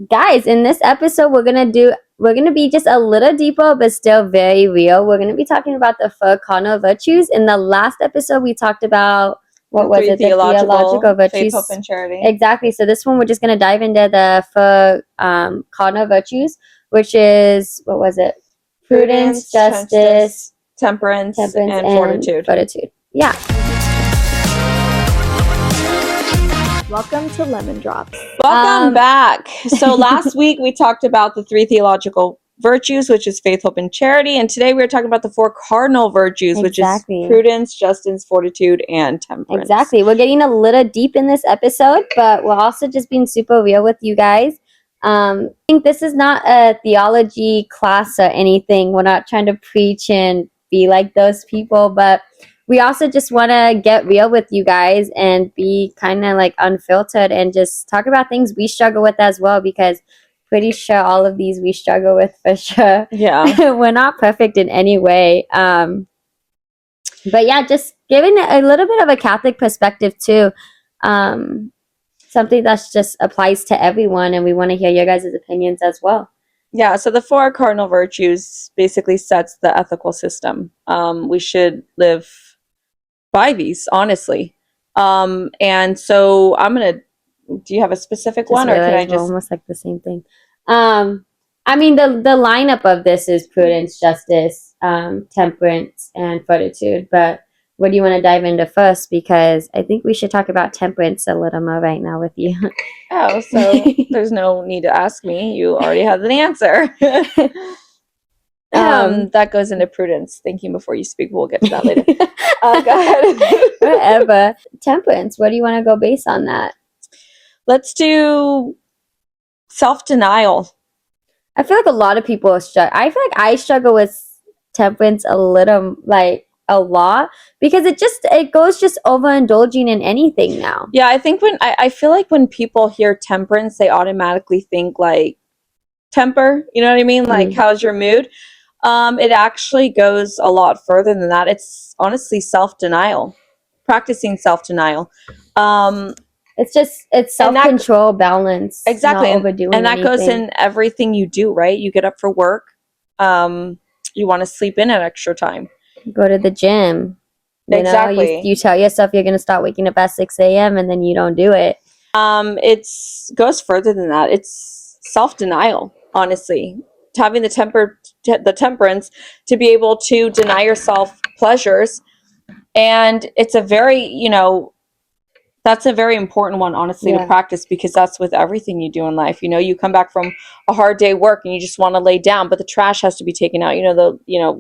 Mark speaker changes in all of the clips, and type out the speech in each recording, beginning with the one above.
Speaker 1: Guys, in this episode, we're gonna be just a little deeper, but still very real. We're gonna be talking about the four cardinal virtues. In the last episode, we talked about the theological virtues,
Speaker 2: faith, hope, and charity.
Speaker 1: Exactly. So this one, we're just gonna dive into the four cardinal virtues, which is prudence, justice,
Speaker 2: temperance and fortitude.
Speaker 1: Yeah. Welcome to Lemon Drops.
Speaker 2: Welcome back. So last week we talked about the three theological virtues, which is faith, hope, and charity. And today we're talking about the four cardinal virtues, which is prudence, justice, fortitude, and temperance.
Speaker 1: Exactly. We're getting a little deep in this episode, but we're also just being super real with you guys. I think this is not a theology class or anything. We're not trying to preach and be like those people, but we also just want to get real with you guys and be kind of like unfiltered and just talk about things we struggle with as well, because pretty sure all of these we struggle with for sure.
Speaker 2: Yeah.
Speaker 1: We're not perfect in any way. But yeah, just giving a little bit of a Catholic perspective too. Something that's just applies to everyone, and we want to hear your guys' opinions as well.
Speaker 2: Yeah, so the four cardinal virtues basically sets the ethical system. We should live by these, honestly. And so do you have a specific one, or can I just
Speaker 1: almost like the same thing? I mean, the lineup of this is prudence, justice, temperance, and fortitude. But what do you want to dive into first? Because I think we should talk about temperance a little more right now with you.
Speaker 2: Oh, so there's no need to ask me. You already have the answer. That goes into prudence. Thinking before you speak. We'll get to that later. Go ahead.
Speaker 1: Whatever. Temperance. What do you want to go based on that?
Speaker 2: Let's do self-denial.
Speaker 1: I feel like a lot of people struggle. I feel like I struggle with temperance a lot, because it goes just overindulging in anything now.
Speaker 2: Yeah, I think I feel like when people hear temperance, they automatically think like temper. You know what I mean? Like, how's your mood? It actually goes a lot further than that. It's honestly self-denial, practicing self-denial.
Speaker 1: It's self-control, balance.
Speaker 2: Exactly.
Speaker 1: Not overdoing
Speaker 2: and that
Speaker 1: anything.
Speaker 2: goes in everything you do, right? You get up for work. You want to sleep in at extra time.
Speaker 1: Go to the gym.
Speaker 2: Exactly.
Speaker 1: You tell yourself you're going to start waking up at 6 a.m. and then you don't do it.
Speaker 2: It goes further than that. It's self-denial, honestly. Having the temperance to be able to deny yourself pleasures. And it's a very, that's a very important one, honestly, to practice, because that's with everything you do in life. You come back from a hard day work and you just want to lay down, but the trash has to be taken out. The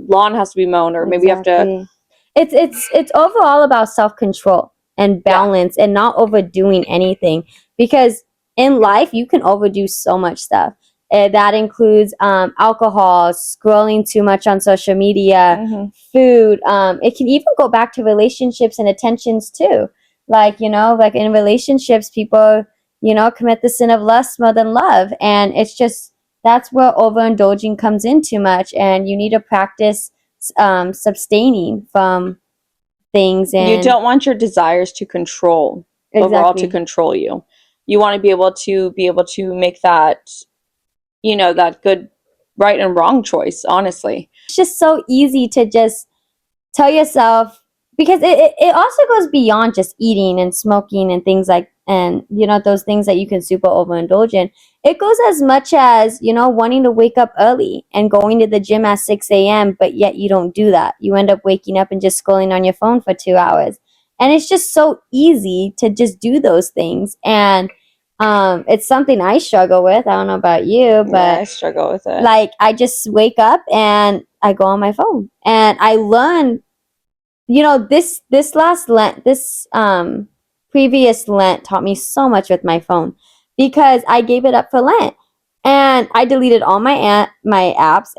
Speaker 2: lawn has to be mown, or maybe you have to.
Speaker 1: It's overall about self-control and balance and not overdoing anything, because in life you can overdo so much stuff. That includes alcohol, scrolling too much on social media, food. It can even go back to relationships and attentions too. Like in relationships, people, commit the sin of lust more than love. And it's just, that's where overindulging comes in too much. And you need to practice abstaining from things. And
Speaker 2: you don't want your desires to control, overall to control you. You want to be able to make that, that good, right and wrong choice, honestly.
Speaker 1: It's just so easy to just tell yourself, because it also goes beyond just eating and smoking and things like, and those things that you can super overindulge in. It goes as much as, wanting to wake up early and going to the gym at 6 a.m., but yet you don't do that. You end up waking up and just scrolling on your phone for 2 hours. And it's just so easy to just do those things. And it's something I struggle with. I don't know about you, but
Speaker 2: I struggle with it.
Speaker 1: Like, I just wake up and I go on my phone. And I learned, this last Lent, previous Lent taught me so much with my phone, because I gave it up for Lent and I deleted all my apps.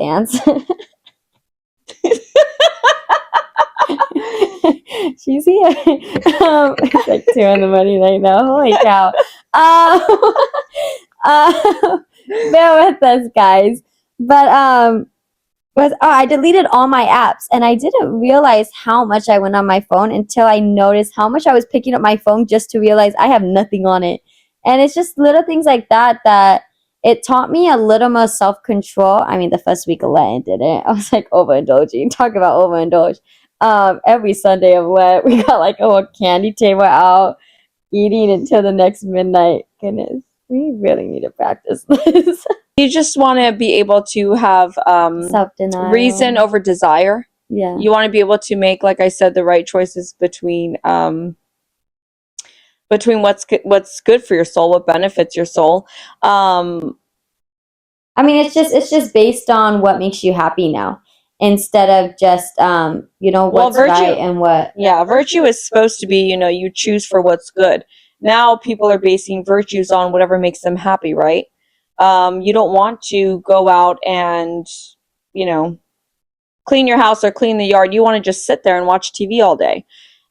Speaker 1: She's here. It's like 2 in the morning right now. Holy cow. Bear with us, guys. But I deleted all my apps, and I didn't realize how much I went on my phone until I noticed how much I was picking up my phone just to realize I have nothing on it. And it's just little things like that that it taught me a little more self-control. I mean, the first week of Lent didn't. I was like overindulging. Talk about overindulge. Every Sunday of Lent, we got like a whole candy table out, eating until the next midnight. Goodness, we really need to practice this.
Speaker 2: You just want to be able to have
Speaker 1: Self-denial.
Speaker 2: reason over desire.
Speaker 1: Yeah.
Speaker 2: You want to be able to make, like I said, the right choices between what's good for your soul, what benefits your soul.
Speaker 1: I mean, it's just based on what makes you happy now, instead of just what's right and what.
Speaker 2: Yeah, virtue is supposed to be, you choose for what's good. Now people are basing virtues on whatever makes them happy, right? You don't want to go out and, clean your house or clean the yard. You want to just sit there and watch TV all day.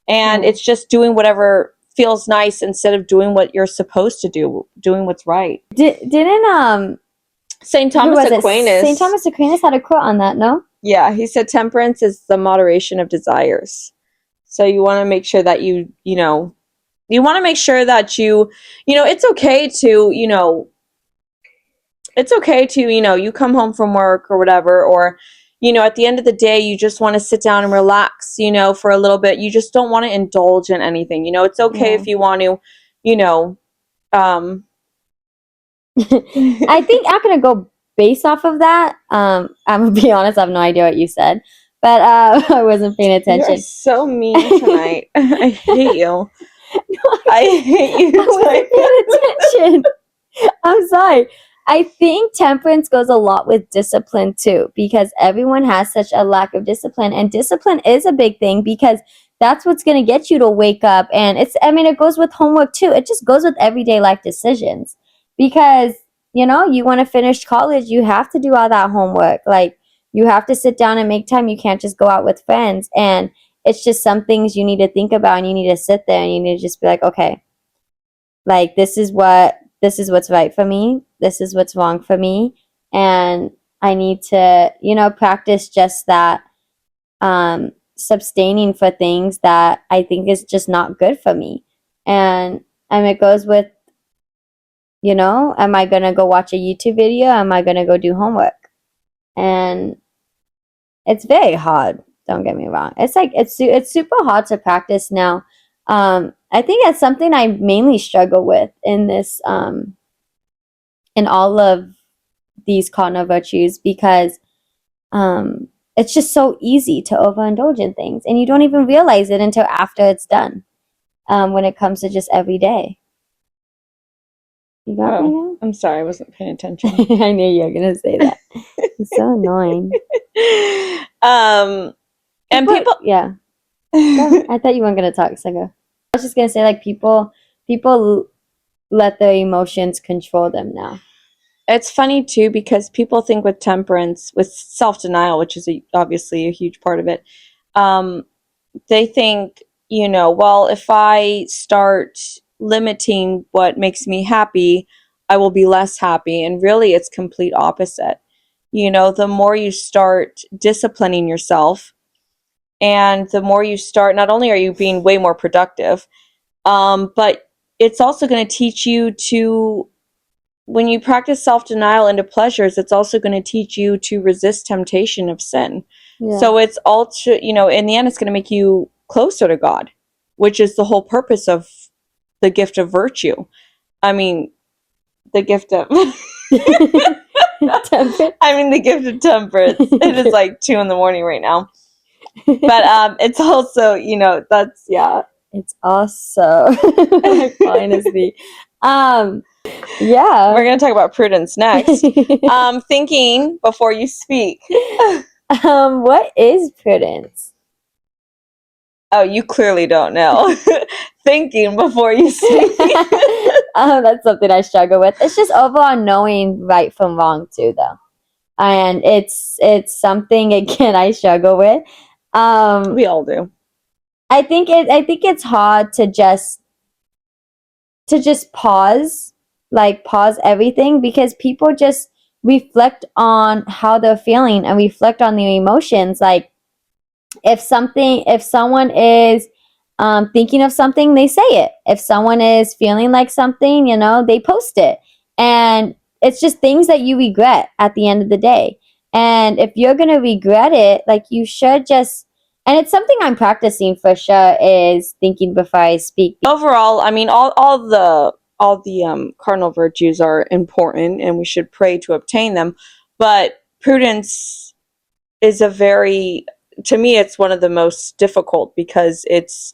Speaker 2: And it's just doing whatever feels nice instead of doing what you're supposed to do, doing what's right.
Speaker 1: Didn't
Speaker 2: St. Thomas Aquinas.
Speaker 1: St. Thomas Aquinas had a quote on that, no?
Speaker 2: Yeah, he said temperance is the moderation of desires. So you want to make sure that you want to make sure that it's okay to, you come home from work or whatever, or, at the end of the day, you just want to sit down and relax, for a little bit. You just don't want to indulge in anything. It's okay if you want to,
Speaker 1: I think I'm going to go based off of that. I'm going to be honest, I have no idea what you said, but I wasn't paying attention.
Speaker 2: You're so mean tonight. I hate you. I hate you tonight.
Speaker 1: I wasn't paying attention. I'm sorry. I think temperance goes a lot with discipline too, because everyone has such a lack of discipline, and discipline is a big thing because that's what's going to get you to wake up. And it goes with homework too. It just goes with everyday life decisions, because, you want to finish college, you have to do all that homework. Like, you have to sit down and make time. You can't just go out with friends. And it's just some things you need to think about, and you need to sit there and you need to just be like, okay, like, this is what's right for me. This is what's wrong for me. And I need to, practice just that, sustaining for things that I think is just not good for me. And it goes with, am I going to go watch a YouTube video? Am I going to go do homework? And it's very hard. Don't get me wrong. It's like, it's super hard to practice now. I think that's something I mainly struggle with in this, in all of these cardinal virtues, because it's just so easy to overindulge in things, and you don't even realize it until after it's done, when it comes to just every day. You got me now?
Speaker 2: I'm sorry, I wasn't paying attention.
Speaker 1: I knew you were going to say that. It's so annoying.
Speaker 2: And people...
Speaker 1: Yeah. I thought you weren't going to talk, so go. I was just going to say, like, people let their emotions control them now.
Speaker 2: It's funny too, because people think with temperance, with self-denial, which is obviously a huge part of it, they think, well, if I start limiting what makes me happy, I will be less happy. And really, it's complete opposite. The more you start disciplining yourself, and the more you start, not only are you being way more productive, but it's also going to teach you to, when you practice self-denial into pleasures, it's also going to teach you to resist temptation of sin. Yeah. So it's also, in the end, it's going to make you closer to God, which is the whole purpose of the gift of virtue. I mean, the gift of... the gift of temperance. It is like 2 a.m. right now. But it's also, that's, yeah.
Speaker 1: It's also honestly. Yeah.
Speaker 2: We're going to talk about prudence next. Thinking before you speak.
Speaker 1: What is prudence?
Speaker 2: Oh, you clearly don't know. Thinking before you speak.
Speaker 1: That's something I struggle with. It's just overall knowing right from wrong too, though. And it's something, again, I struggle with.
Speaker 2: We all do.
Speaker 1: I think it's hard to just pause everything, because people just reflect on how they're feeling and reflect on their emotions. Like, if someone is thinking of something, they say it. If someone is feeling like something, they post it. And it's just things that you regret at the end of the day. And if you're going to regret it, like, you should just, and it's something I'm practicing for sure, is thinking before I speak.
Speaker 2: Overall, I mean, all the cardinal virtues are important, and we should pray to obtain them. But prudence is to me, it's one of the most difficult, because it's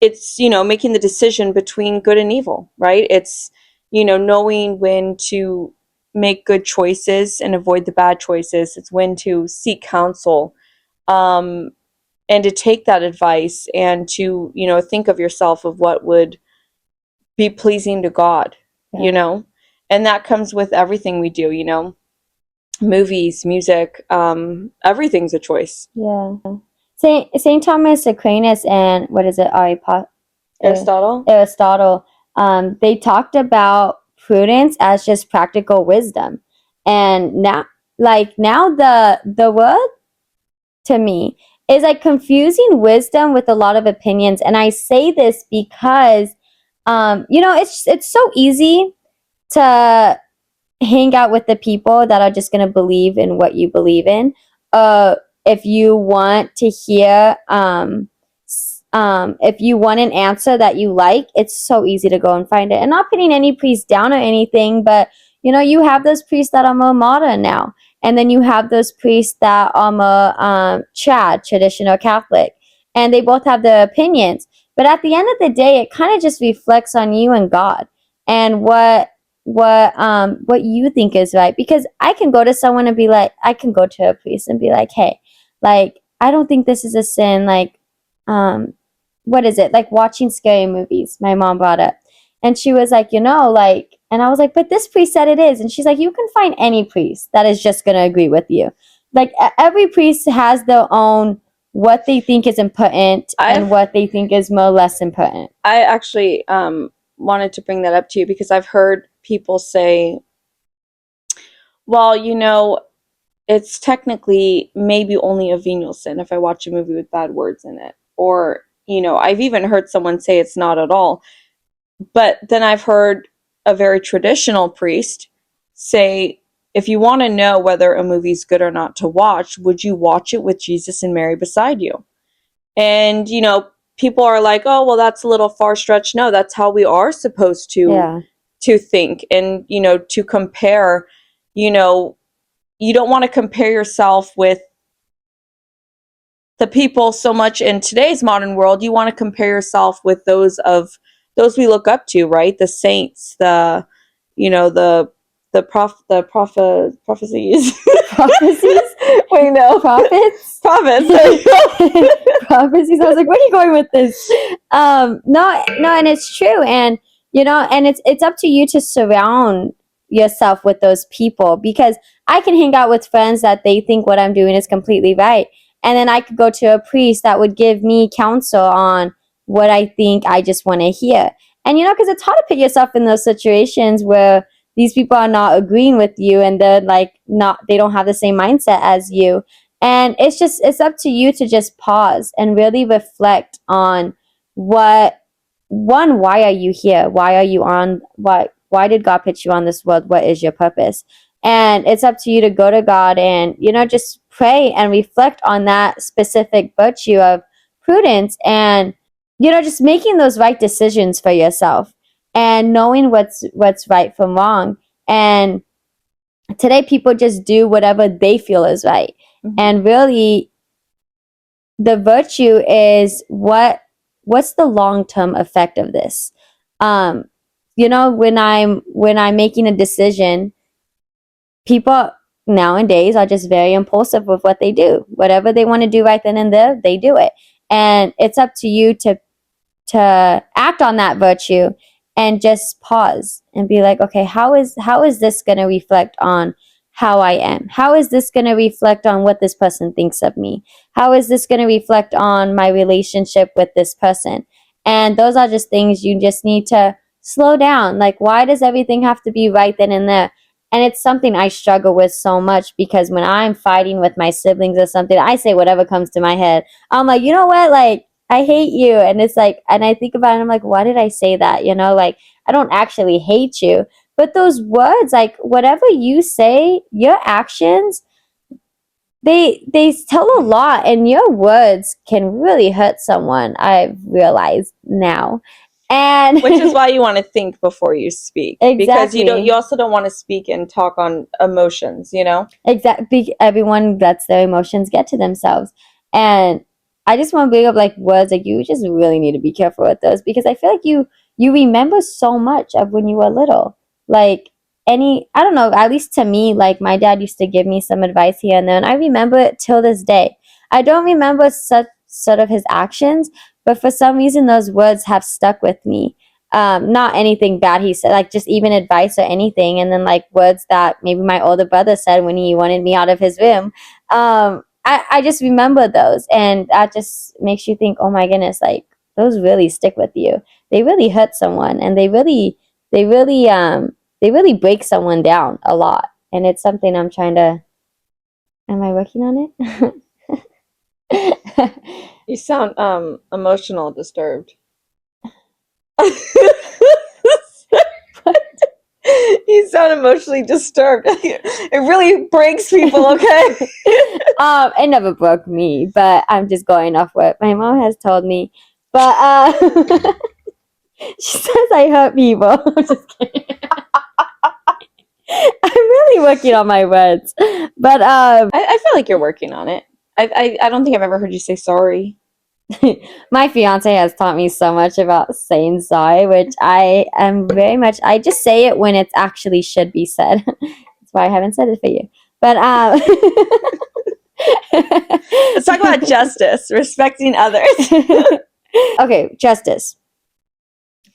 Speaker 2: making the decision between good and evil, right? It's knowing when to make good choices and avoid the bad choices. It's when to seek counsel, and to take that advice, and to think of yourself of what would be pleasing to God.
Speaker 1: Yeah.
Speaker 2: And that comes with everything we do. Movies, music, everything's a choice.
Speaker 1: Yeah. Saint Thomas Aquinas and what is it?
Speaker 2: Aristotle.
Speaker 1: Aristotle. They talked about prudence as just practical wisdom, and now the word to me is like confusing wisdom with a lot of opinions. And I say this because, it's so easy to hang out with the people that are just going to believe in what you believe in. If you want to hear, if you want an answer that you like, it's so easy to go and find it. And not putting any priest down or anything, but you have those priests that are more modern now, and then you have those priests that are more traditional Catholic, and they both have their opinions. But at the end of the day, it kind of just reflects on you and God, and what you think is right. Because I can go to someone and be like, I can go to a priest and be like, hey, like, I don't think this is a sin. Like, what is it? Like watching scary movies, my mom brought up. And she was like, like, and I was like, but this priest said it is. And she's like, you can find any priest that is just going to agree with you. Like, every priest has their own, what they think is important and what they think is more less important.
Speaker 2: I actually wanted to bring that up to you, because I've heard people say, well, it's technically maybe only a venial sin if I watch a movie with bad words in it. Or, I've even heard someone say it's not at all. But then I've heard a very traditional priest say, if you want to know whether a movie's good or not to watch, would you watch it with Jesus and Mary beside you? And, people are like, oh, well, that's a little far stretched. No, that's how we are supposed to think, and, to compare. You don't want to compare yourself with the people so much in today's modern world. You want to compare yourself with those we look up to, right? The saints, the prophecies.
Speaker 1: Prophecies?
Speaker 2: Wait, no.
Speaker 1: Prophets?
Speaker 2: Prophets.
Speaker 1: Prophecies. I was like, where are you going with this? No, and it's true. And, and it's up to you to surround yourself with those people, because I can hang out with friends that they think what I'm doing is completely right. And then I could go to a priest that would give me counsel on what I think I just want to hear. And, because it's hard to put yourself in those situations where these people are not agreeing with you, and they're like, they don't have the same mindset as you. And it's up to you to just pause and really reflect on why are you here? Why are you why did God put you on this world? What is your purpose? And it's up to you to go to God and, just pray and reflect on that specific virtue of prudence, and, just making those right decisions for yourself, and knowing what's right from wrong. And today people just do whatever they feel is right. Mm-hmm. And really, the virtue is what's the long-term effect of this? When I'm making a decision, people nowadays are just very impulsive with what they do. Whatever they want to do right then and there, they do it. And it's up to you to act on that virtue and just pause and be like, okay, how is this going to reflect on how I am? How is this going to reflect on what this person thinks of me? How is this going to reflect on my relationship with this person? And those are just things you just need to slow down. Like, why does everything have to be right then and there? And it's something I struggle with so much, because when I'm fighting with my siblings or something, I say whatever comes to my head. I'm like, you know what? Like, I hate you. And it's like, and I think about it, and I'm like, why did I say that? You know, like, I don't actually hate you. But those words, like, whatever you say, your actions, they tell a lot, and your words can really hurt someone. I've realized now, and
Speaker 2: Which is why you want to think before you speak, because
Speaker 1: exactly.
Speaker 2: you also don't want to speak and talk on emotions, you know.
Speaker 1: Exactly. Everyone lets their emotions get to themselves. And I just want to bring up like words like you just really need to be careful with those because I feel like you remember so much of when you were little. Like any I don't know, at least to me, like my dad used to give me some advice here and there and I remember it till this day. I don't remember such sort of his actions, but for some reason those words have stuck with me. Not anything bad he said, like just even advice or anything. And then like words that maybe my older brother said when he wanted me out of his room. I just remember those, and that just makes you think, oh my goodness, like those really stick with you. They really hurt someone, and they really, they really break someone down a lot. And it's something I'm trying to. Am I working on it?
Speaker 2: You sound emotional disturbed. You sound emotionally disturbed. It really breaks people, okay?
Speaker 1: It never broke me, but I'm just going off what my mom has told me. But she says I hurt people. I'm just kidding. I'm really working on my words, but
Speaker 2: I feel like you're working on it. I don't think I've ever heard you say sorry.
Speaker 1: my fiance has taught me so much about saying sorry, which I am very much. I just say it when it actually should be said. That's why I haven't said it for you. But
Speaker 2: Let's talk about justice, respecting others.
Speaker 1: Okay, justice.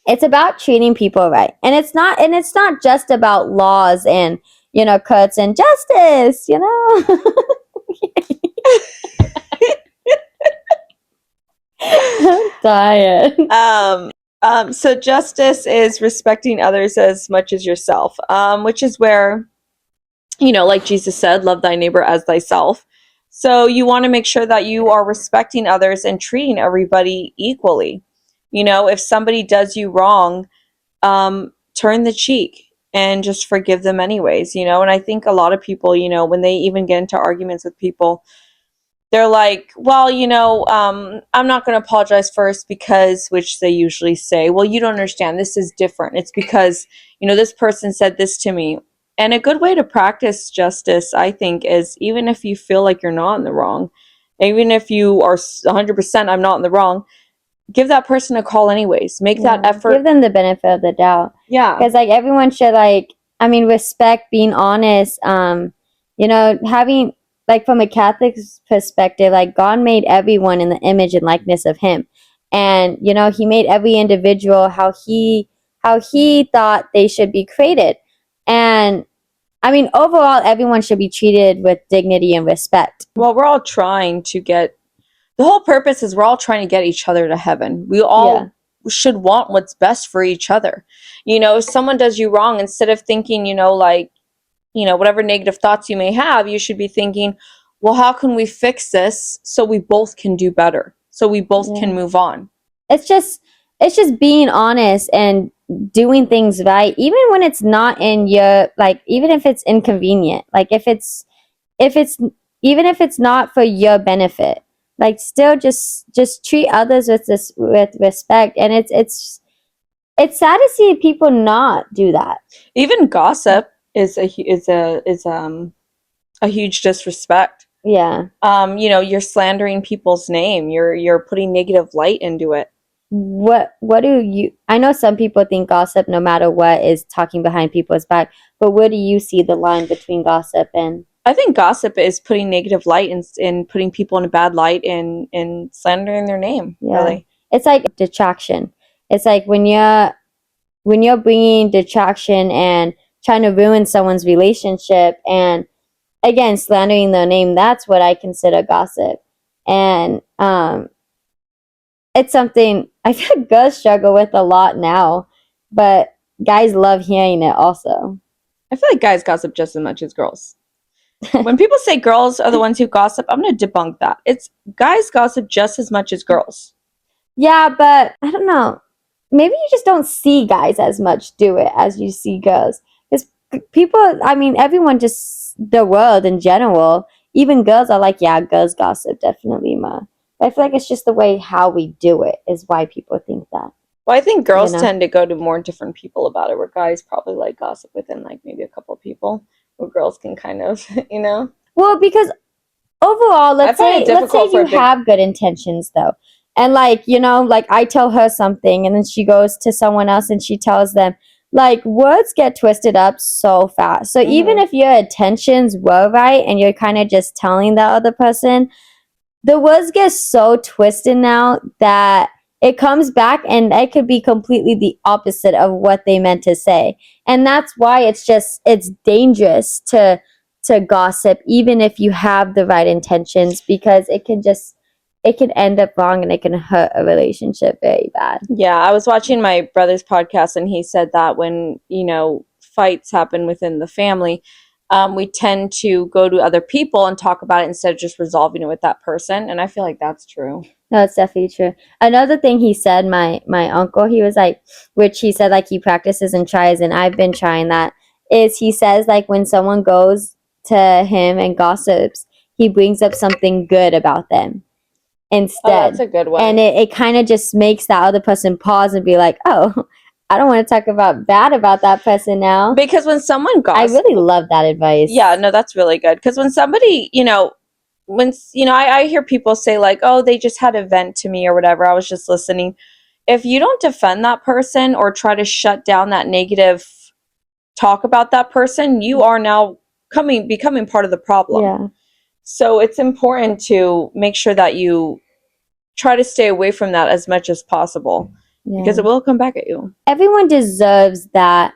Speaker 1: It's about treating people right, and it's not just about laws and cuts and justice. I'm dying.
Speaker 2: So justice is respecting others as much as yourself, which is where, like Jesus said, love thy neighbor as thyself. So you want to make sure that you are respecting others and treating everybody equally. If somebody does you wrong, turn the cheek and just forgive them anyways, and I think a lot of people, when they even get into arguments with people, they're like, well, I'm not going to apologize first because, which they usually say, well, you don't understand. This is different. It's because, this person said this to me. And a good way to practice justice, I think, is even if you feel like you're not in the wrong, even if you are 100% I'm not in the wrong, give that person a call anyways. Make that effort.
Speaker 1: Give them the benefit of the doubt.
Speaker 2: Yeah.
Speaker 1: Because like everyone should respect, being honest. Having like from a Catholic perspective, like God made everyone in the image and likeness of Him, and He made every individual how He thought they should be created, and overall, everyone should be treated with dignity and respect.
Speaker 2: Well, we're all trying to get the whole purpose is we're all trying to get each other to heaven. We all should want what's best for each other. If someone does you wrong, instead of thinking, whatever negative thoughts you may have, you should be thinking, well, how can we fix this so we both can do better? So we both can move on.
Speaker 1: It's just being honest and doing things right, even when it's not in your, like, even if it's inconvenient, like if it's even if it's not for your benefit, like still just treat others with respect. And it's sad to see people not do that.
Speaker 2: Even gossip is a huge disrespect.
Speaker 1: Yeah.
Speaker 2: You're slandering people's name. You're putting negative light into it.
Speaker 1: What do you, I know some people think gossip, no matter what, is talking behind people's back, but where do you see the line between gossip and...
Speaker 2: I think gossip is putting negative light and putting people in a bad light and slandering their name. Yeah. Really.
Speaker 1: It's like detraction. It's like when you're bringing detraction and trying to ruin someone's relationship and, again, slandering their name, that's what I consider gossip. And it's something I feel like girls struggle with a lot now, but guys love hearing it also.
Speaker 2: I feel like guys gossip just as much as girls. When people say girls are the ones who gossip, I'm going to debunk that. It's guys gossip just as much as girls.
Speaker 1: Yeah, but I don't know. Maybe you just don't see guys as much do it as you see girls. Because people, I mean, everyone just, the world in general, even girls are like, yeah, girls gossip definitely more. But I feel like it's just the way how we do it is why people think that.
Speaker 2: Well, I think girls
Speaker 1: You know?
Speaker 2: tend to go to more different people about it, where guys probably like gossip within like maybe a couple of people, where girls can kind of, you know.
Speaker 1: Well, because overall,
Speaker 2: I find it
Speaker 1: let's say
Speaker 2: difficult for
Speaker 1: you
Speaker 2: a big.
Speaker 1: have good intentions though. And like, you know, like I tell her something and then she goes to someone else and she tells them, like words get twisted up so fast. So even
Speaker 2: Mhm.
Speaker 1: if your intentions were right and you're kind of just telling the other person, the words get so twisted now that it comes back and it could be completely the opposite of what they meant to say. And that's why it's dangerous to gossip even if you have the right intentions, because it can end up wrong and it can hurt a relationship very bad.
Speaker 2: Yeah, I was watching my brother's podcast, and he said that when, fights happen within the family, we tend to go to other people and talk about it instead of just resolving it with that person. And I feel like that's true.
Speaker 1: No, it's definitely true. Another thing he said, my uncle, he was like, which he said like he practices and tries, and I've been trying that, is he says like when someone goes to him and gossips, he brings up something good about them
Speaker 2: Oh,
Speaker 1: instead.
Speaker 2: that's a good one.
Speaker 1: And it kind of just makes that other person pause and be like, oh, I don't want to talk about bad about that person now.
Speaker 2: Because when someone
Speaker 1: I
Speaker 2: gossips,
Speaker 1: really love that advice.
Speaker 2: yeah, no, that's really good. Because when somebody, I hear people say like, oh, they just had a vent to me or whatever, I was just listening. If you don't defend that person or try to shut down that negative talk about that person, you are now becoming part of the problem.
Speaker 1: Yeah.
Speaker 2: So it's important to make sure that you try to stay away from that as much as possible, because
Speaker 1: Yeah.
Speaker 2: it will come back at you.
Speaker 1: Everyone deserves that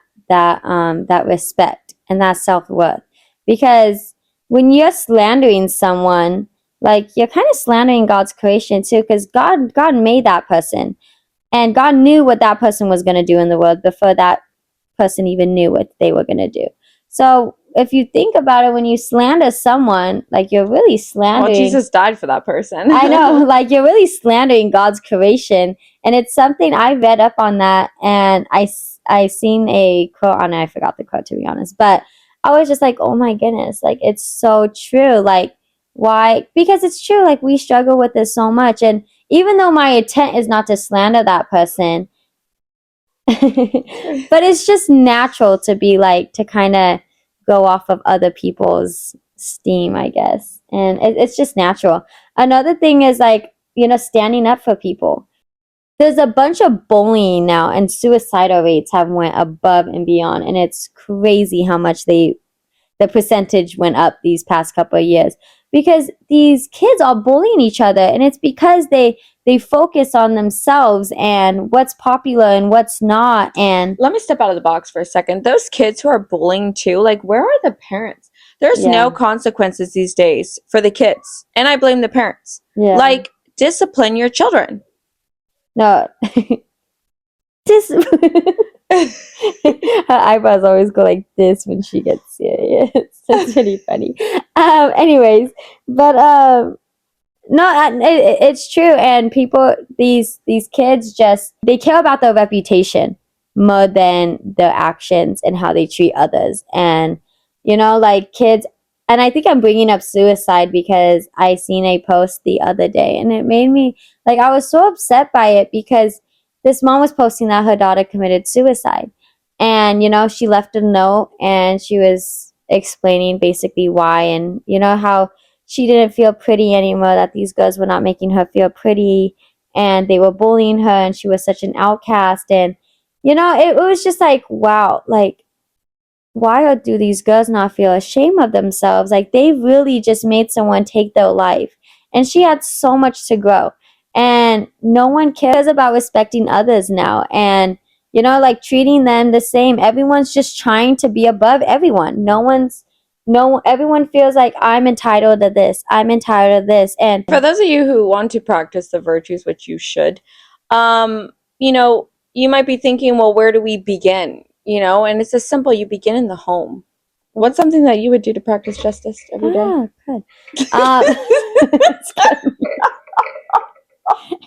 Speaker 1: respect and that self-worth, because when you're slandering someone, like you're kind of slandering God's creation too, because God made that person and God knew what that person was going to do in the world before that person even knew what they were going to do. So if you think about it, when you slander someone, like you're really slandering.
Speaker 2: Well, Jesus died for that person.
Speaker 1: I know, like you're really slandering God's creation, and it's something I read up on that, and I seen a quote on it. I forgot the quote, to be honest, but I was just like, oh my goodness, like it's so true. Like why? Because it's true. Like we struggle with this so much, and even though my intent is not to slander that person, but it's just natural to be like to kind of go off of other people's steam, I guess, and it's just natural. Another thing is like, you know, standing up for people. There's a bunch of bullying now, and suicidal rates have went above and beyond, and it's crazy how much the percentage went up these past couple of years, because these kids are bullying each other, and it's because they focus on themselves and what's popular and what's not. And
Speaker 2: let me step out of the box for a second. Those kids who are bullying too, like where are the parents? There's no consequences these days for the kids, and I blame the parents.
Speaker 1: Yeah.
Speaker 2: Like, discipline your children.
Speaker 1: No. Her eyebrows always go like this when she gets serious. That's really funny. Anyways, but no, it's true. And people, these kids, just they care about their reputation more than their actions and how they treat others. And you know, like kids. And I think I'm bringing up suicide because I seen a post the other day, and it made me like I was so upset by it, because this mom was posting that her daughter committed suicide, and you know she left a note and she was explaining basically why, and you know how she didn't feel pretty anymore, that these girls were not making her feel pretty and they were bullying her and she was such an outcast. And you know it was just like, wow, like why do these girls not feel ashamed of themselves? Like they really just made someone take their life, and she had so much to grow, and no one cares about respecting others now, and you know, like treating them the same. Everyone's just trying to be above everyone. Everyone feels like I'm entitled to this, I'm entitled to this. And
Speaker 2: For those of you who want to practice the virtues, which you should, you might be thinking, well, where do we begin? And it's as simple. You begin in the home. What's something that you would do to practice justice every day?
Speaker 1: Good.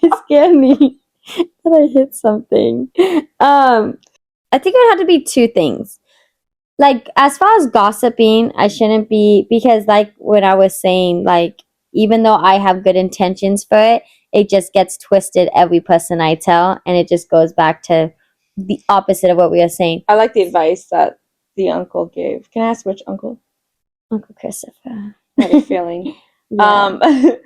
Speaker 1: It scared me. That I hit something. I think it would have to be two things. Like, as far as gossiping, I shouldn't be, because like what I was saying, like, even though I have good intentions for it, it just gets twisted every person I tell, and it just goes back to the opposite of what we were saying.
Speaker 2: I like the advice that the uncle gave. Can I ask which uncle?
Speaker 1: Uncle Christopher.
Speaker 2: I had a feeling.
Speaker 1: Yeah.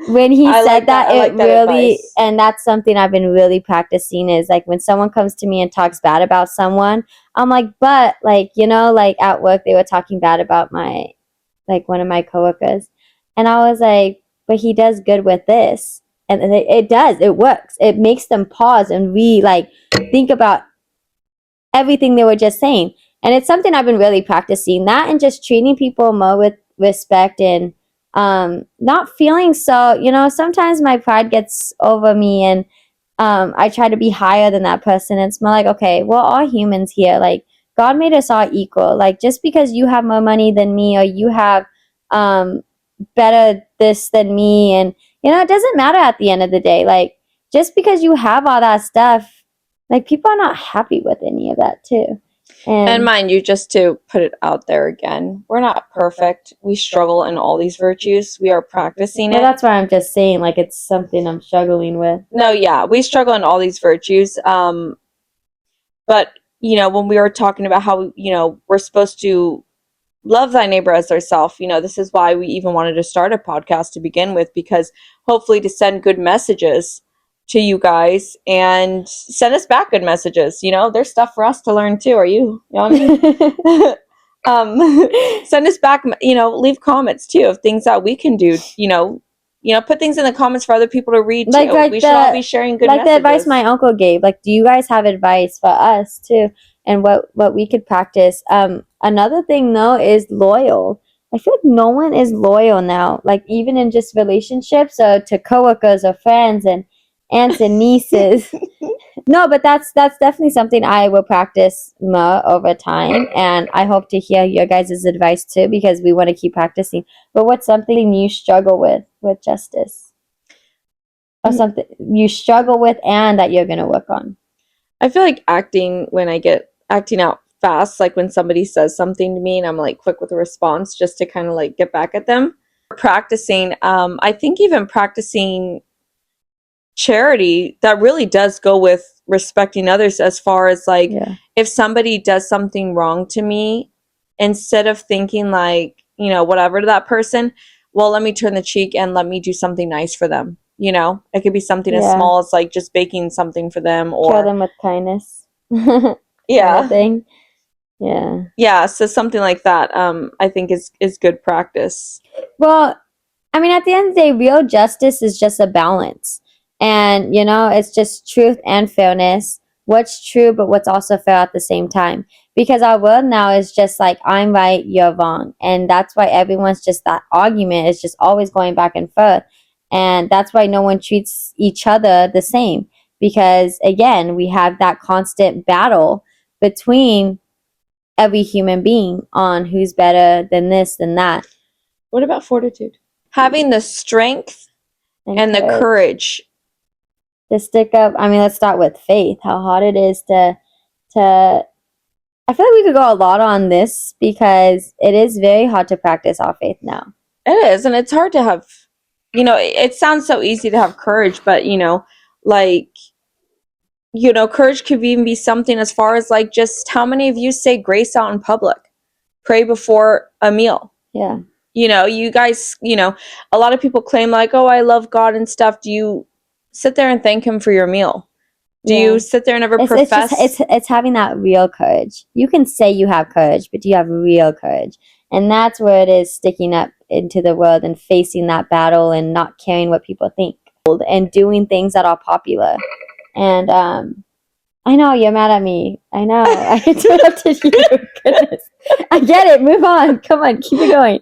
Speaker 1: When he
Speaker 2: I
Speaker 1: said
Speaker 2: like
Speaker 1: that,
Speaker 2: I
Speaker 1: it
Speaker 2: like that
Speaker 1: really,
Speaker 2: advice.
Speaker 1: and that's something I've been really practicing, is like when someone comes to me and talks bad about someone, I'm like, but like, like at work they were talking bad about like one of my coworkers, and I was like, but he does good with this, and it works. It makes them pause and like think about everything they were just saying. And it's something I've been really practicing, that, and just treating people more with respect, and not feeling so, sometimes my pride gets over me, and I try to be higher than that person. It's more like, okay, we're all humans here. Like, God made us all equal. Like, just because you have more money than me, or you have um, better this than me, and it doesn't matter at the end of the day. Like, just because you have all that stuff, like, people are not happy with any of that too.
Speaker 2: And
Speaker 1: And
Speaker 2: mind you, just to put it out there again, we're not perfect. We struggle in all these virtues. We are practicing
Speaker 1: well,
Speaker 2: it.
Speaker 1: that's why I'm just saying, like, it's something I'm struggling with.
Speaker 2: No, yeah, we struggle in all these virtues. But when we were talking about how we're supposed to love thy neighbor as thyself, this is why we even wanted to start a podcast to begin with, because hopefully to send good messages to you guys and send us back good messages. There's stuff for us to learn too. Are you yawning? Send us back, leave comments too of things that we can do, put things in the comments for other people to read too.
Speaker 1: Like
Speaker 2: We should all be sharing good
Speaker 1: like the advice
Speaker 2: messages.
Speaker 1: my uncle gave. Like, do you guys have advice for us too, and what we could practice? Another thing though is loyal. I feel like no one is loyal now. Like, even in just relationships, or to coworkers or friends and aunts and nieces. No, but that's definitely something I will practice more over time, and I hope to hear your guys' advice too, because we want to keep practicing. But what's something you struggle with justice, or something you struggle with and that you're gonna work on?
Speaker 2: I feel like acting out fast, like when somebody says something to me and I'm like quick with a response just to kind of like get back at them. Practicing, I think even practicing charity, that really does go with respecting others, as far as like,
Speaker 1: Yeah.
Speaker 2: if somebody does something wrong to me, instead of thinking like, whatever to that person, well, let me turn the cheek and let me do something nice for them. It could be something as
Speaker 1: Yeah.
Speaker 2: small as like just baking something for them,
Speaker 1: Kill
Speaker 2: or
Speaker 1: them with kindness. Kind of
Speaker 2: yeah,
Speaker 1: thing. Yeah.
Speaker 2: yeah. So something like that, I think is good practice.
Speaker 1: Well, I mean, at the end of the day, real justice is just a balance. And, it's just truth and fairness. What's true, but what's also fair at the same time. Because our world now is just like, I'm right, you're wrong. And that's why everyone's just, that argument is just always going back and forth. And that's why no one treats each other the same. Because, again, we have that constant battle between every human being on who's better than this, than that.
Speaker 2: What about fortitude? Having the strength and the courage
Speaker 1: to stick up. I mean, let's start with faith. How hard it is to. I feel like we could go a lot on this, because it is very hard to practice our faith now.
Speaker 2: It is, and it's hard to have. It sounds so easy to have courage, but like, courage could even be something as far as like, just how many of you say grace out in public, pray before a meal.
Speaker 1: Yeah.
Speaker 2: You guys, a lot of people claim like, oh, I love God and stuff. Do you sit there and thank him for your meal? Do you sit there and ever profess?
Speaker 1: It's having that real courage. You can say you have courage, but do you have real courage? And that's where it is, sticking up into the world and facing that battle and not caring what people think, and doing things that are popular. And I know you're mad at me. I know I interrupted you. Goodness, I get it. Move on. Come on, keep it going.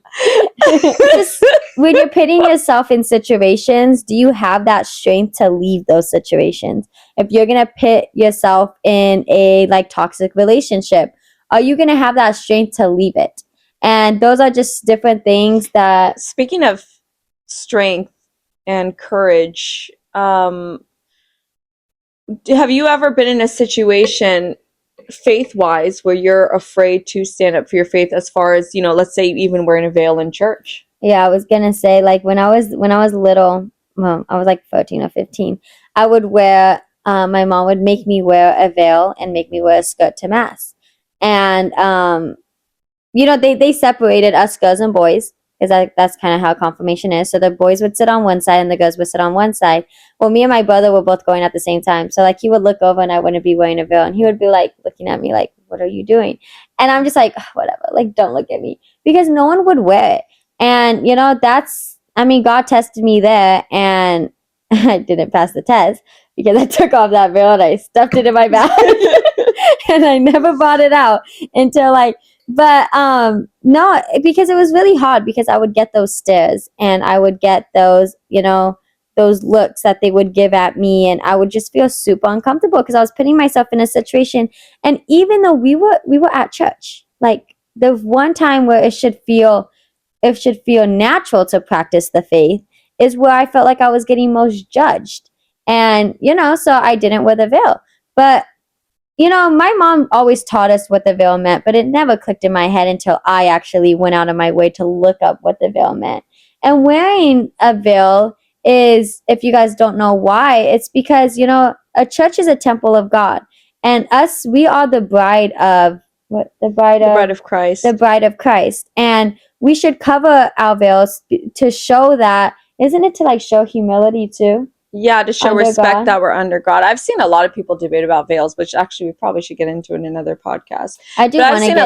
Speaker 1: Just when you're putting yourself in situations, do you have that strength to leave those situations? If you're gonna put yourself in a like toxic relationship, are you gonna have that strength to leave it? And those are just different things that.
Speaker 2: Speaking of strength and courage, have you ever been in a situation faith-wise where you're afraid to stand up for your faith, as far as, let's say even wearing a veil in church?
Speaker 1: Yeah, I was gonna say, like, when I was little, well, I was like 14 or 15. I would wear. My mom would make me wear a veil and make me wear a skirt to mass, and they separated us girls and boys, because that's kind of how confirmation is. So the boys would sit on one side and the girls would sit on one side. Well, me and my brother were both going at the same time. So like he would look over and I wouldn't be wearing a veil, and he would be like looking at me like, "What are you doing?" And I'm just like, "Whatever, like don't look at me," because no one would wear it. And God tested me there, and I didn't pass the test because I took off that veil and I stuffed it in my bag, and I never brought it out until like. But no, because it was really hard, because I would get those stares and I would get those looks that they would give at me, and I would just feel super uncomfortable because I was putting myself in a situation. And even though we were at church, like the one time where it should feel natural to practice the faith is where I felt like I was getting most judged. And so I didn't wear the veil. But my mom always taught us what the veil meant, but it never clicked in my head until I actually went out of my way to look up what the veil meant. And wearing a veil is, if you guys don't know why, it's because, a church is a temple of God. And we are the bride of, what? The bride
Speaker 2: of Christ.
Speaker 1: The bride of Christ. And we should cover our veils to show that, isn't it to like show humility too?
Speaker 2: Yeah, to show respect that we're under God. I've seen a lot of people debate about veils, which actually we probably should get into in another podcast.
Speaker 1: I do.
Speaker 2: I've seen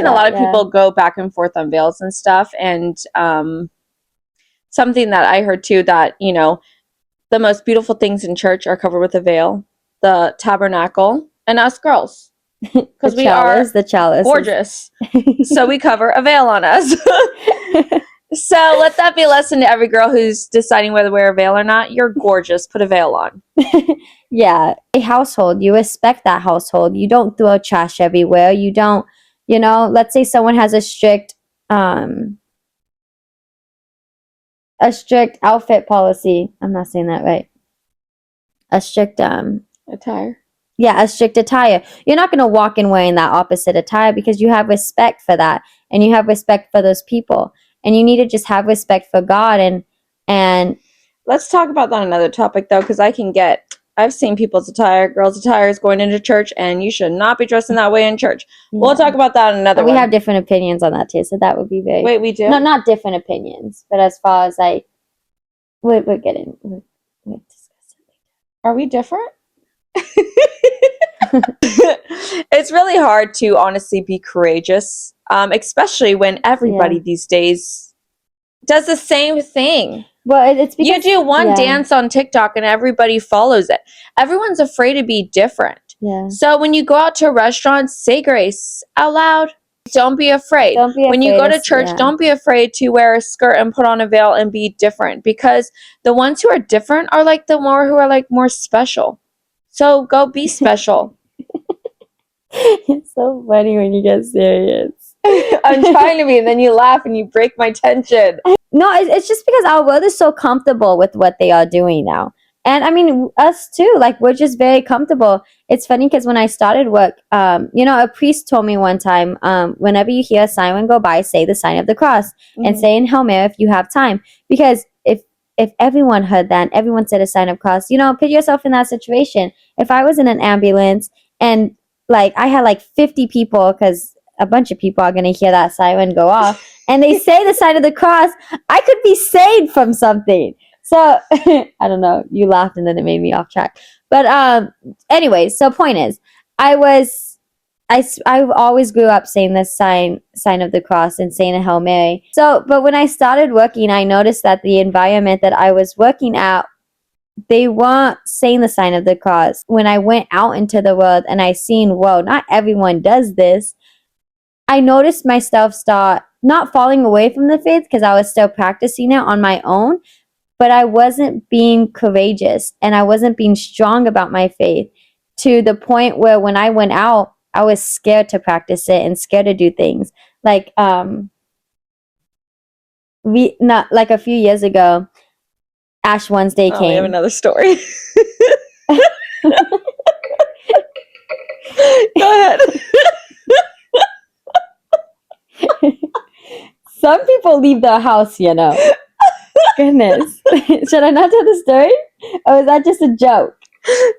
Speaker 2: a lot of people go back and forth on veils and stuff. And something that I heard too, that the most beautiful things in church are covered with a veil, the tabernacle, and us girls, because we are
Speaker 1: the chalice
Speaker 2: gorgeous. So we cover a veil on us. So let that be a lesson to every girl who's deciding whether to wear a veil or not. You're gorgeous. Put a veil on.
Speaker 1: Yeah. A household, you respect that household. You don't throw trash everywhere. You don't, let's say someone has a strict outfit policy. I'm not saying that right. A strict
Speaker 2: attire.
Speaker 1: Yeah, a strict attire. You're not going to walk in wearing that opposite attire, because you have respect for that, and you have respect for those people. And you need to just have respect for God. And
Speaker 2: let's talk about that on another topic, though, because I've seen people's attire, girls' attires going into church, and you should not be dressing that way in church. Yeah. We'll talk about that in another one.
Speaker 1: We have different opinions on that, too, so that would be very...
Speaker 2: Wait, we do?
Speaker 1: No, not different opinions, but as far as, like, we're getting... We'll discuss it later.
Speaker 2: Are we different? It's really hard to honestly be courageous, especially when everybody these days does the same thing.
Speaker 1: Well, it's because
Speaker 2: you do one dance on TikTok and everybody follows it. Everyone's afraid to be different.
Speaker 1: Yeah.
Speaker 2: So when you go out to restaurants, say grace out loud. Don't be afraid. When you go to church, don't be afraid to wear a skirt and put on a veil and be different, because the ones who are different are like the who are like more special. So go be special.
Speaker 1: It's so funny when you get serious.
Speaker 2: I'm trying to be, and then you laugh and you break my tension.
Speaker 1: No, it's just because our world is so comfortable with what they are doing now. And I mean, us too, like, we're just very comfortable. It's funny because when I started work, a priest told me one time, whenever you hear a siren go by, say the sign of the cross, and say in Hail Mary if you have time. Because if everyone heard that and everyone said a sign of cross, put yourself in that situation. If I was in an ambulance and like I had like 50 people, because a bunch of people are going to hear that siren go off, and they say the sign of the cross, I could be saved from something. So I don't know, you laughed and then it made me off track. But anyway, so point is, I always grew up saying this sign of the cross and saying a Hail Mary. So, but when I started working, I noticed that the environment that I was working at, they weren't saying the sign of the cross. When I went out into the world and I seen, whoa, not everyone does this, I noticed myself start not falling away from the faith, because I was still practicing it on my own, but I wasn't being courageous and I wasn't being strong about my faith, to the point where when I went out, I was scared to practice it and scared to do things. Like, a few years ago, Ash Wednesday came.
Speaker 2: We have another story. Go ahead.
Speaker 1: Some people leave their house, you know. Goodness. Should I not tell the story? Or is that just a joke?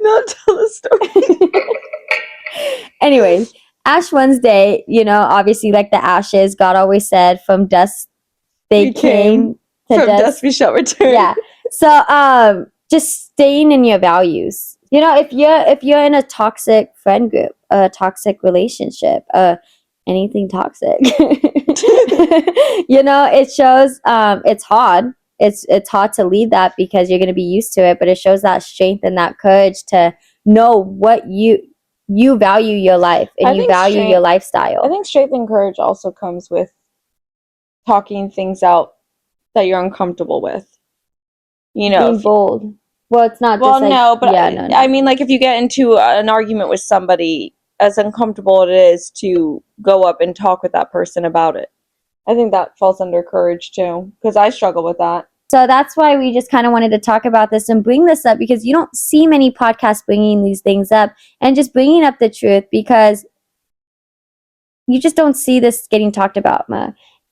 Speaker 2: No, tell the story.
Speaker 1: Anyways, Ash Wednesday, you know, obviously like the ashes, God always said, from dust they
Speaker 2: We
Speaker 1: came to
Speaker 2: From
Speaker 1: dust.
Speaker 2: dust we shall return.
Speaker 1: Yeah. So just staying in your values. You know, if you're in a toxic friend group, a toxic relationship, anything toxic, you know, it shows it's hard. It's hard to lead that because you're gonna be used to it, but it shows that strength and that courage to know what you value your life and you value your lifestyle.
Speaker 2: I think strength and courage also comes with talking things out that you're uncomfortable with. You know,
Speaker 1: being bold. Well, it's not
Speaker 2: well,
Speaker 1: just like,
Speaker 2: no, but
Speaker 1: yeah, no.
Speaker 2: I mean, like if you get into an argument with somebody, as uncomfortable it is to go up and talk with that person about it, I think that falls under courage too, because I struggle with that.
Speaker 1: So that's why we just kind of wanted to talk about this and bring this up, because you don't see many podcasts bringing these things up and just bringing up the truth, because you just don't see this getting talked about.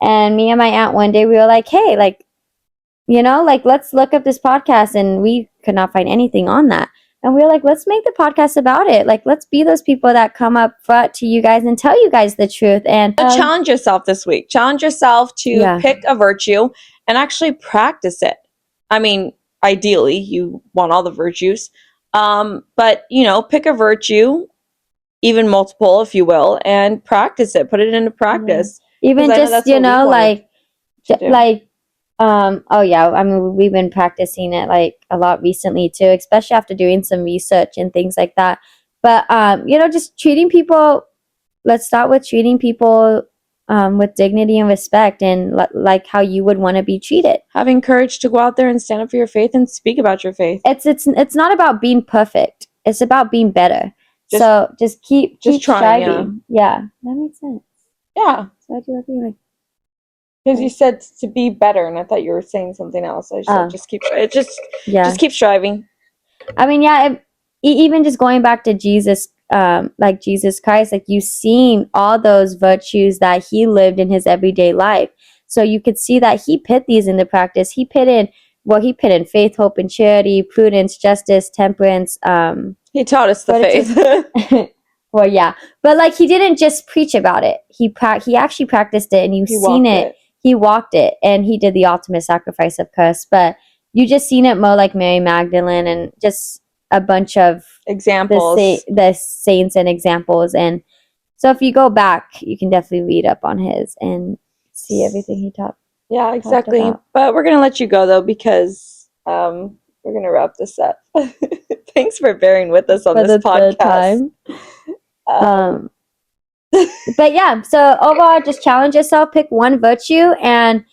Speaker 1: And me and my aunt one day, we were like, hey, like, you know, like, let's look up this podcast, and we could not find anything on that. And we were like, let's make the podcast about it. Like, let's be those people that come up front to you guys and tell you guys the truth. And
Speaker 2: challenge yourself this week. Challenge yourself to pick a virtue and actually practice it. I mean, ideally, you want all the virtues. But, you know, pick a virtue, even multiple, if you will, and practice it. Put it into practice.
Speaker 1: Even just, you know, like, oh yeah, I mean, we've been practicing it like a lot recently too, especially after doing some research and things like that. But you know, just treating people. Let's start with treating people with dignity and respect, and like how you would want to be treated.
Speaker 2: Having courage to go out there and stand up for your faith and speak about your faith.
Speaker 1: It's not about being perfect. It's about being better. So just keep trying, striving. Yeah, that makes sense.
Speaker 2: Yeah.
Speaker 1: So I do love you, like.
Speaker 2: Because you said to be better, and I thought you were saying something else. I said just keep striving.
Speaker 1: I mean, yeah, even just going back to Jesus, like Jesus Christ, like you've seen all those virtues that he lived in his everyday life. So you could see that he put these into practice. He put in faith, hope, and charity, prudence, justice, temperance.
Speaker 2: He taught us the faith.
Speaker 1: Well, yeah, but like he didn't just preach about it. He actually practiced it, and you've seen it. He walked it, and he did the ultimate sacrifice, of course. But you just seen it more like Mary Magdalene and just a bunch of
Speaker 2: examples,
Speaker 1: the saints and examples. And so if you go back, you can definitely read up on his and see everything he taught.
Speaker 2: Yeah, exactly. But we're going to let you go, though, because we're going to wrap this up. Thanks for bearing with us on this podcast.
Speaker 1: But yeah, so overall, just challenge yourself, pick one virtue, and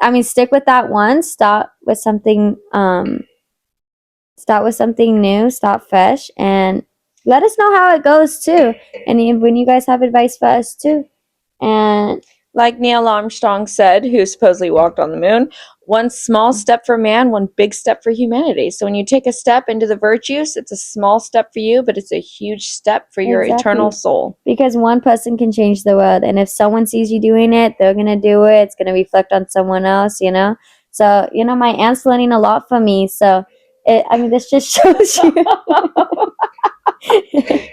Speaker 1: I mean, stick with that one. Start with something new, start fresh, and let us know how it goes too. And when you guys have advice for us too. And
Speaker 2: like Neil Armstrong said, who supposedly walked on the moon, one small step for man, one big step for humanity. So when you take a step into the virtues, it's a small step for you, but it's a huge step for your eternal soul.
Speaker 1: Because one person can change the world. And if someone sees you doing it, they're going to do it. It's going to reflect on someone else, you know? So, you know, my aunt's learning a lot from me. So, I mean, this just shows you.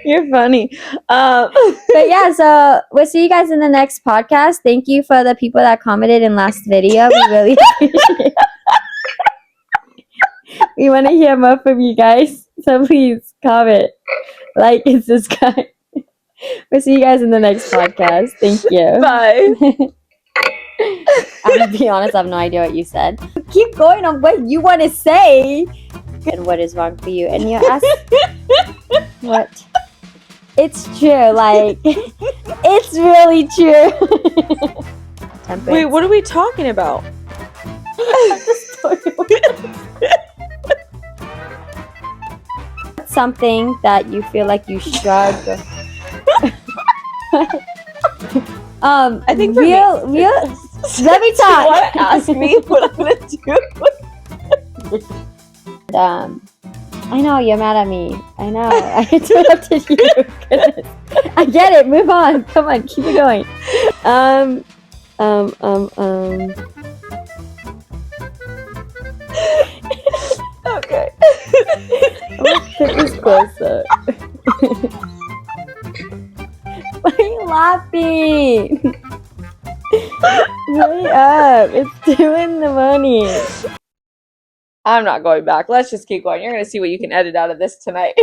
Speaker 2: You're funny.
Speaker 1: But yeah, so we'll see you guys in the next podcast. Thank you for the people that commented in last video. We really appreciate it. We want to hear more from you guys. So please comment, like, and subscribe. We'll see you guys in the next podcast. Thank you.
Speaker 2: Bye.
Speaker 1: I'm going to be honest, I have no idea what you said. Keep going on what you want to say and what is wrong for you. And you ask what? It's true. Like, it's really true.
Speaker 2: Wait, what are we talking about?
Speaker 1: Something that you feel like you should.
Speaker 2: I think for
Speaker 1: real. Let me talk.
Speaker 2: You want to ask me what I'm gonna do?
Speaker 1: I know you're mad at me. I know. I interrupted you. Goodness. I get it. Move on. Come on, keep it going.
Speaker 2: Okay.
Speaker 1: Let's put this closer. Why are you laughing? Hurry up. It's 2 in the morning.
Speaker 2: I'm not going back. Let's just keep going. You're going to see what you can edit out of this tonight.